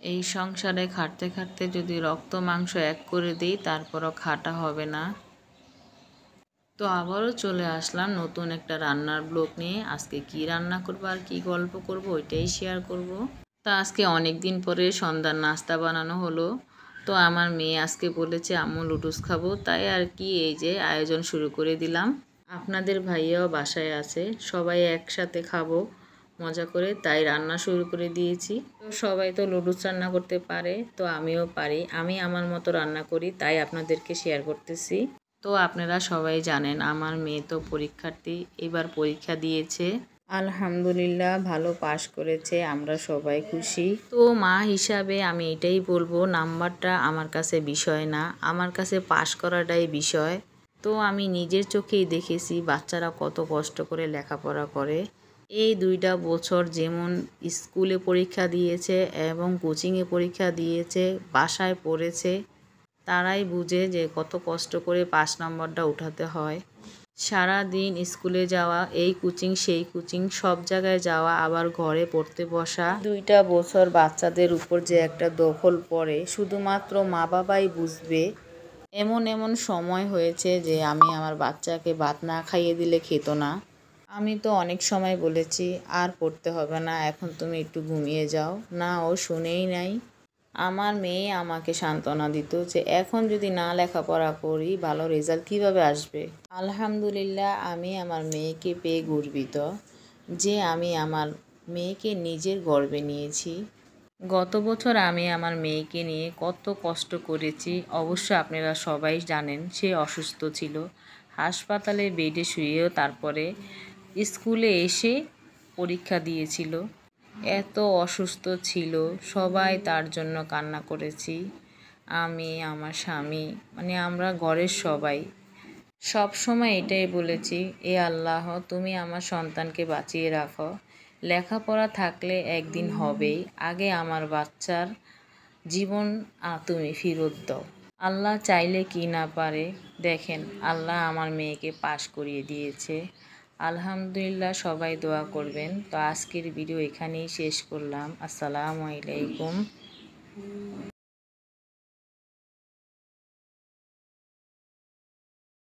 এই সংসারে খাটতে খাটতে যদি রক্ত মাংস এক করে দিই তারপরও খাটা হবে না। তো আবারও চলে আসলাম নতুন একটা রান্নার ব্লগ নিয়ে। আজকে কি রান্না করব আর কি গল্প করব ওইটাই শেয়ার করব। তা আজকে অনেক দিন পরে সন্ধ্যার নাস্তা বানানো হলো। তো আমার মেয়ে আজকে বলেছে আম্মু লুডুস খাবো, তাই আর কি এই যে আয়োজন শুরু করে দিলাম। আপনাদের ভাইয়াও বাসায় আছে, সবাই একসাথে খাবো মজা করে, তাই রান্না শুরু করে দিয়েছি। তো সবাই তো লুডুস রান্না করতে পারে, তো আমিও পারি। আমি আমার মতো রান্না করি, তাই আপনাদেরকে শেয়ার করতেছি। তো আপনারা সবাই জানেন আমার মেয়ে তো পরীক্ষার্থী, এবার পরীক্ষা দিয়েছে, আলহামদুলিল্লাহ ভালো পাশ করেছে, আমরা সবাই খুশি। তো মা হিসাবে আমি এটাই বলবো, নাম্বারটা আমার কাছে বিষয় না, আমার কাছে পাশ করাটাই বিষয়। তো আমি নিজের চোখেই দেখেছি বাচ্চারা কত কষ্ট করে লেখাপড়া করে। এই 2টা বছর যেমন স্কুলে পরীক্ষা দিয়েছে এবং কোচিংয়ে পরীক্ষা দিয়েছে, বাসায় পড়েছে, তারাই বুঝে যে কত কষ্ট করে 5 নম্বরটা উঠাতে হয়। সারা দিন স্কুলে যাওয়া, এই কোচিং সেই কোচিং, সব জায়গায় যাওয়া, আবার ঘরে পড়তে বসা। 2টা বছর বাচ্চাদের উপর যে একটা দখল পড়ে শুধুমাত্র মা বাবাই বুঝবে। এমন এমন সময় হয়েছে যে আমি আমার বাচ্চাকে ভাত না খাইয়ে দিলে খেত না। আমি তো অনেক সময় বলেছি আর পড়তে হবে না, এখন তুমি একটু ঘুমিয়ে যাও, না ও শুনেই নাই। আমার মেয়ে আমাকে সান্ত্বনা দিত যে এখন যদি না লেখাপড়া করি ভালো রেজাল্ট কিভাবে আসবে। আলহামদুলিল্লাহ আমি আমার মেয়েকে পেয়ে গর্বিত যে আমি আমার মেয়েকে নিজের গর্বে নিয়েছি। গত বছর আমি আমার মেয়েকে নিয়ে কত কষ্ট করেছি অবশ্য আপনারা সবাই জানেন। সে অসুস্থ ছিল, হাসপাতালে বেডে শুয়েও তারপরে স্কুলে এসে পরীক্ষা দিয়েছিল। এত অসুস্থ ছিল, সবাই তার জন্য কান্না করেছি। আমি, আমার স্বামী, মানে আমরা ঘরের সবাই সব সময় এটাই বলেছি, এ আল্লাহ তুমি আমার সন্তানকে বাঁচিয়ে রাখো, লেখাপড়া থাকলে একদিন হবেই, আগে আমার বাচ্চার জীবন তুমি ফেরত দাও। আল্লাহ চাইলে কি না পারে, দেখেন আল্লাহ আমার মেয়েকে পাশ করিয়ে দিয়েছে, আলহামদুলিল্লাহ। সবাই দোয়া করবেন। তো আজকের ভিডিও এখানেই শেষ করলাম। আসসালামু আলাইকুম।